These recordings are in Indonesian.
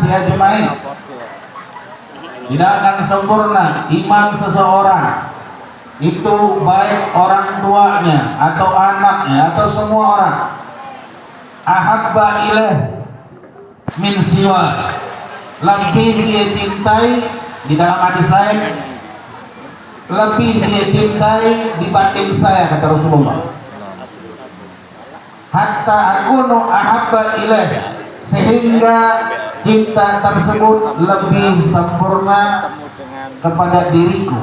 nasi ajmain. Tidak akan sempurna iman seseorang itu, baik orang tuanya atau anaknya atau semua orang. Ahabba ilaih min siwa, lebih dia cintai, di dalam hadis lain lebih dia cintai dibanding saya, kata Rasulullah. Hatta akunu ahabba ilaih, sehingga cinta tersebut lebih sempurna kepada diriku.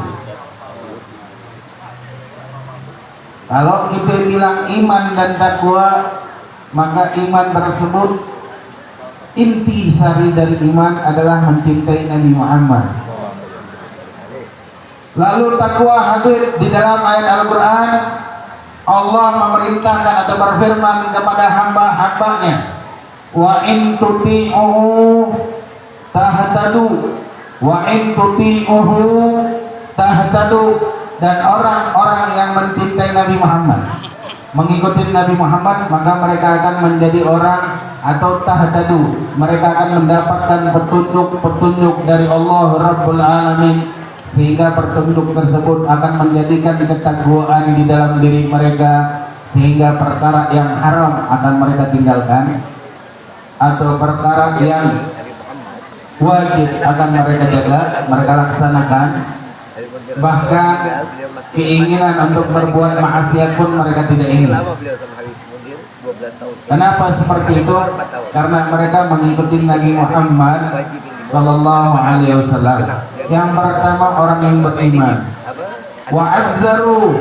Kalau kita bilang iman dan takwa, maka iman tersebut, inti sari dari iman adalah mencintai Nabi Muhammad. Lalu takwa hadir di dalam ayat Al-Quran. Allah memerintahkan atau berfirman kepada hamba-hambanya, wa in tuti'uhu tahtadu, wa in tuti'uhu tahtadu. Dan orang-orang yang mencintai Nabi Muhammad, mengikuti Nabi Muhammad, maka mereka akan menjadi orang atau tahtadu, mereka akan mendapatkan petunjuk-petunjuk dari Allah Rabbul Alamin, sehingga petunjuk tersebut akan menjadikan ketakwaan di dalam diri mereka, sehingga perkara yang haram akan mereka tinggalkan, atau perkara yang wajib akan mereka jaga, mereka laksanakan. Bahkan keinginan untuk berbuat maksiat pun mereka tidak ingin. Kenapa seperti itu? Karena mereka mengikuti Nabi Muhammad Sallallahu Alaihi Wasallam. Yang pertama, orang yang beriman. Wa azzaru.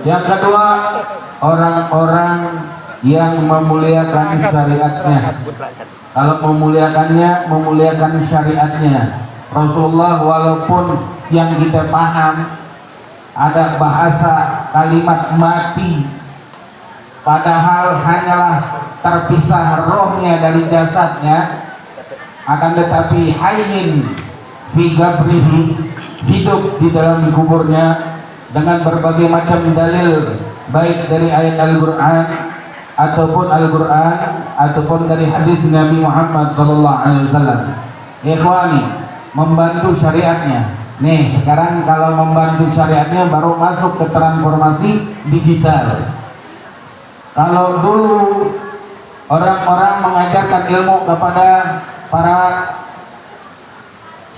Yang kedua, orang-orang yang memuliakan syariatnya. Kalau memuliakannya, memuliakan syariatnya. Rasulullah, walaupun yang kita paham ada bahasa kalimat mati, padahal hanyalah terpisah rohnya dari jasadnya, akan tetapi hayyin fi gabrihi, hidup di dalam kuburnya dengan berbagai macam dalil, baik dari ayat Al-Quran ataupun dari hadis Nabi Muhammad sallallahu alaihi wasallam. Ikhwani, membantu syariatnya. Nih, sekarang kalau membantu syariatnya baru masuk ke transformasi digital. Kalau dulu orang-orang mengajarkan ilmu kepada para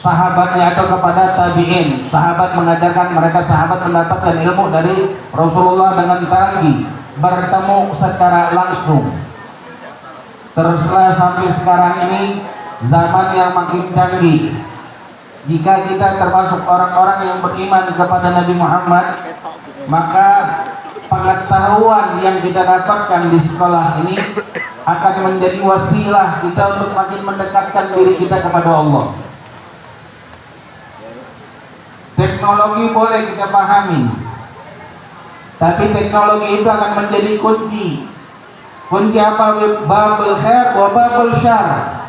sahabatnya atau kepada tabi'in, sahabat mengajarkan mereka, sahabat mendapatkan ilmu dari Rasulullah dengan talaqi, bertemu secara langsung. Teruslah sampai sekarang ini zaman yang makin canggih. Jika kita termasuk orang-orang yang beriman kepada Nabi Muhammad, maka pengetahuan yang kita dapatkan di sekolah ini akan menjadi wasilah kita untuk makin mendekatkan diri kita kepada Allah. Teknologi boleh kita pahami, tapi teknologi itu akan menjadi kunci. Kunci apa? Babul khair wa babul syar,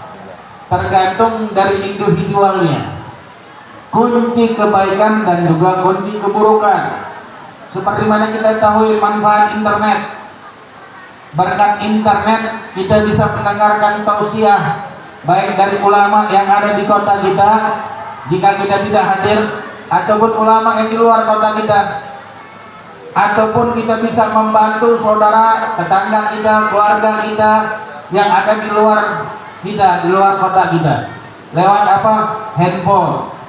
tergantung dari individualnya. Kunci kebaikan dan juga kunci keburukan. Seperti mana kita tahu manfaat internet. Berkat internet kita bisa mendengarkan tausiah baik dari ulama yang ada di kota kita jika kita tidak hadir, ataupun ulama yang di luar kota kita, ataupun kita bisa membantu saudara, tetangga kita, keluarga kita yang ada di luar kita, di luar kota kita, lewat apa? Handphone.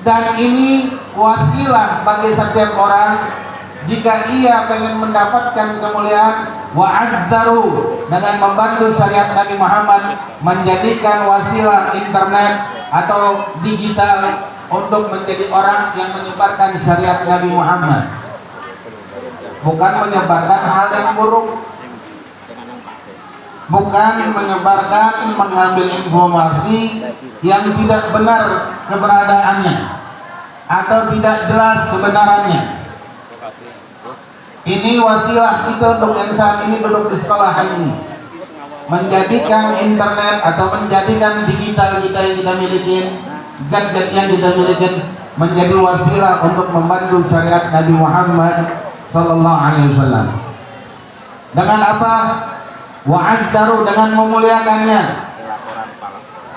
Dan ini wasilah bagi setiap orang jika ia pengen mendapatkan kemuliaan. Wa azzaru, dengan membantu syariat Nabi Muhammad, menjadikan wasilah internet atau digital untuk menjadi orang yang menyebarkan syariat Nabi Muhammad, bukan menyebarkan hal yang buruk, bukan menyebarkan, mengambil informasi yang tidak benar keberadaannya atau tidak jelas kebenarannya. Ini wasilah kita untuk yang saat ini duduk di sekolahan ini, menjadikan internet atau menjadikan digital kita yang kita miliki, gadget yang kita miliki, menjadi wasilah untuk membantu syariat Nabi Muhammad sallallahu alaihi wasallam. Dengan apa? Wa azzaru, dengan memuliakannya.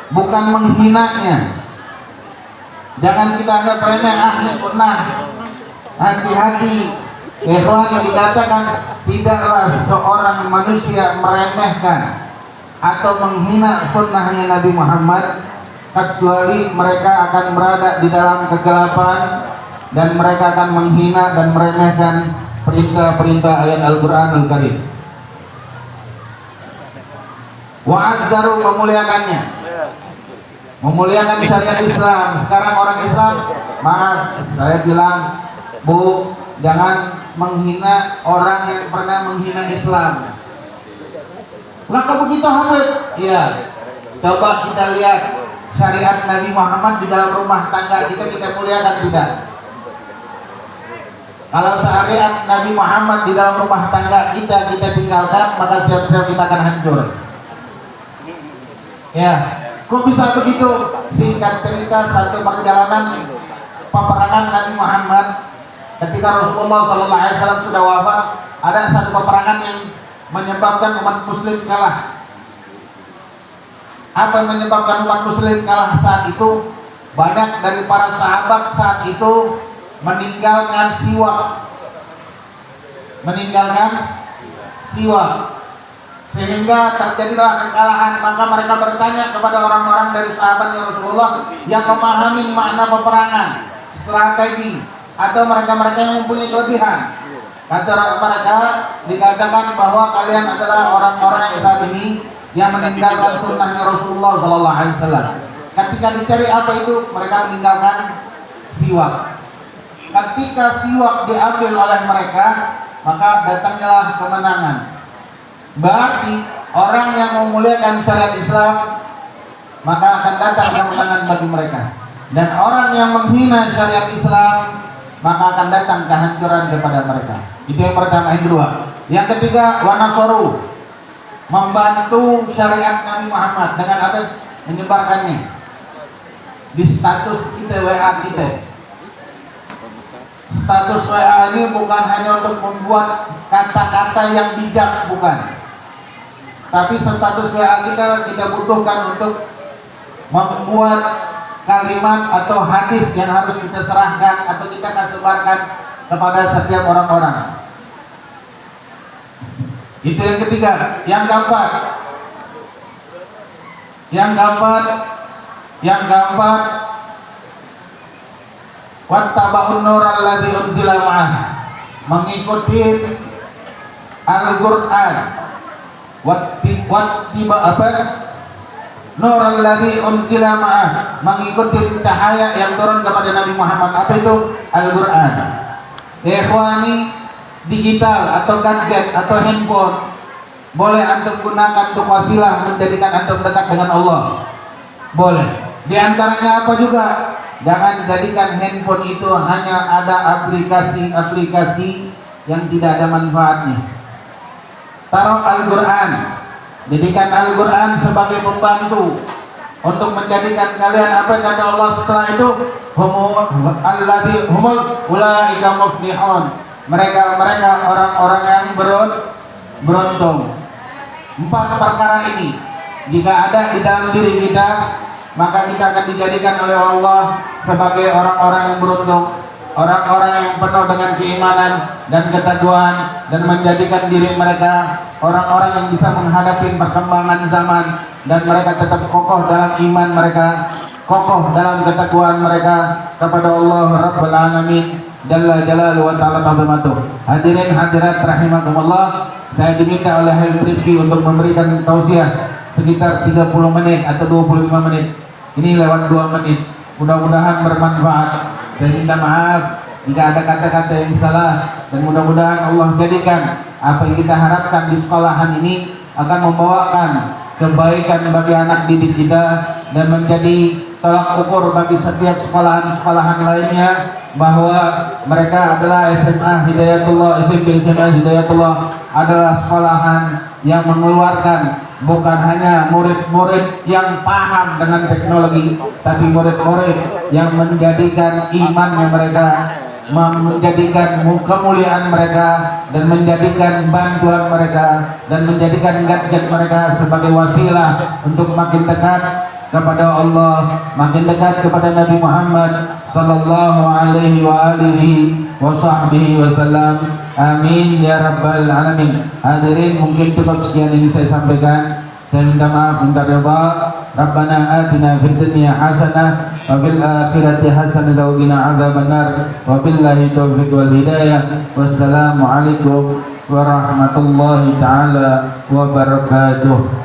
bukan menghinanya. Jangan kita anggap remeh ahli sunnah. Hati-hati, ikhwan, yang dikatakan tidaklah seorang manusia meremehkan atau menghina sunnahnya Nabi Muhammad, kecuali mereka akan berada di dalam kegelapan dan mereka akan menghina dan meremehkan perintah-perintah ayat Al-Quran Al-Karim. Wa'azzaru, memuliakannya, memuliakan syariat Islam. Sekarang orang Islam, maaf saya bilang, Bu, jangan menghina orang yang pernah menghina Islam. Lah kok begitu Hamid? Iya, coba kita lihat syariat Nabi Muhammad di dalam rumah tangga kita muliakan tidak? Kalau syariat Nabi Muhammad di dalam rumah tangga kita tinggalkan, maka siap-siap kita akan hancur. Ya, kok bisa begitu? Singkat cerita, satu perjalanan peperangan Nabi Muhammad ketika Rasulullah SAW sudah wafat, ada satu peperangan yang menyebabkan umat muslim kalah. Apa yang menyebabkan umat muslim kalah saat itu? Banyak dari para sahabat saat itu meninggalkan siwak, sehingga terjadilah kekalahan. Maka mereka bertanya kepada orang-orang dari sahabatnya Rasulullah yang memahami makna peperangan, strategi, atau mereka-mereka yang mempunyai kelebihan. Kata mereka, dikatakan bahwa kalian adalah orang-orang yang saat ini yang meninggalkan sunnahnya Rasulullah SAW. Ketika dicari apa itu, mereka meninggalkan siwak. Ketika siwak diambil oleh mereka, maka datanglah kemenangan. Berarti orang yang memuliakan syariat Islam, maka akan datang kemenangan bagi mereka. Dan orang yang menghina syariat Islam, maka akan datang kehancuran kepada mereka. Itu yang pertama. Yang kedua, yang ketiga, wanasoru, membantu syariat Nabi Muhammad dengan apa? Menyebarkannya di status kita, WA kita. Status WA ini bukan hanya untuk membuat kata-kata yang bijak, bukan. Tapi status WA kita butuhkan untuk membuat kalimat atau hadis yang harus kita serahkan atau kita akan sebarkan kepada setiap orang-orang. Itu yang ketiga. Yang keempat, wattaba'un nur alladzi unzila ma'ah, mengikuti Al-Qur'an. Wattiba apa? Nur alladzi unzila ma'ah, mengikuti cahaya yang turun kepada Nabi Muhammad. Apa itu? Al-Qur'an. Ikhwani, digital atau gadget atau handphone boleh antum gunakan untuk wasilah menjadikan antum dekat dengan Allah. Boleh. Di antaranya apa juga? Jangan jadikan handphone itu hanya ada aplikasi-aplikasi yang tidak ada manfaatnya. Taruh Al-Qur'an. Jadikan Al-Qur'an sebagai pembantu untuk menjadikan kalian, apa kata Allah setelah itu? Humul ulaika muflihun. Mereka orang-orang yang beruntung. 4 perkara ini jika ada di dalam diri kita, maka kita akan dijadikan oleh Allah sebagai orang-orang yang beruntung, orang-orang yang penuh dengan keimanan dan ketakwaan, dan menjadikan diri mereka orang-orang yang bisa menghadapi perkembangan zaman, dan mereka tetap kokoh dalam iman mereka, kokoh dalam ketakwaan mereka kepada Allah Rabbul Alamin Jalla Jalaluhu wa Ta'ala Ta'zimatuh. Hadirin hadirat rahimakumullah, saya diminta oleh Habib Rifki untuk memberikan tausiah sekitar 30 menit atau 25 menit. Ini lewat 2 menit. Mudah-mudahan bermanfaat. Saya minta maaf jika ada kata-kata yang salah, dan mudah-mudahan Allah jadikan apa yang kita harapkan di sekolahan ini akan membawakan kebaikan bagi anak didik kita dan menjadi tolak ukur bagi setiap sekolahan-sekolahan lainnya, bahwa mereka adalah SMA Hidayatullah, SMP SMA Hidayatullah adalah sekolahan yang mengeluarkan bukan hanya murid-murid yang paham dengan teknologi, tapi murid-murid yang menjadikan imannya mereka, menjadikan kemuliaan mereka, dan menjadikan bantuan mereka, dan menjadikan gadget mereka sebagai wasilah untuk makin dekat kepada Allah, makin dekat kepada Nabi Muhammad sallallahu alaihi wa alihi wa sahbihi wasallam. Amin ya rabbal alamin. Hadirin, mungkin cukup sekian yang saya sampaikan. Saya minta maaf, minta ridha. Rabbana atina fid dunya hasanah wa fil akhirati hasanah wa qina adzabannar. Wabillahi taufiq wal hidayah. Wassalamu alaikum warahmatullahi taala wabarakatuh.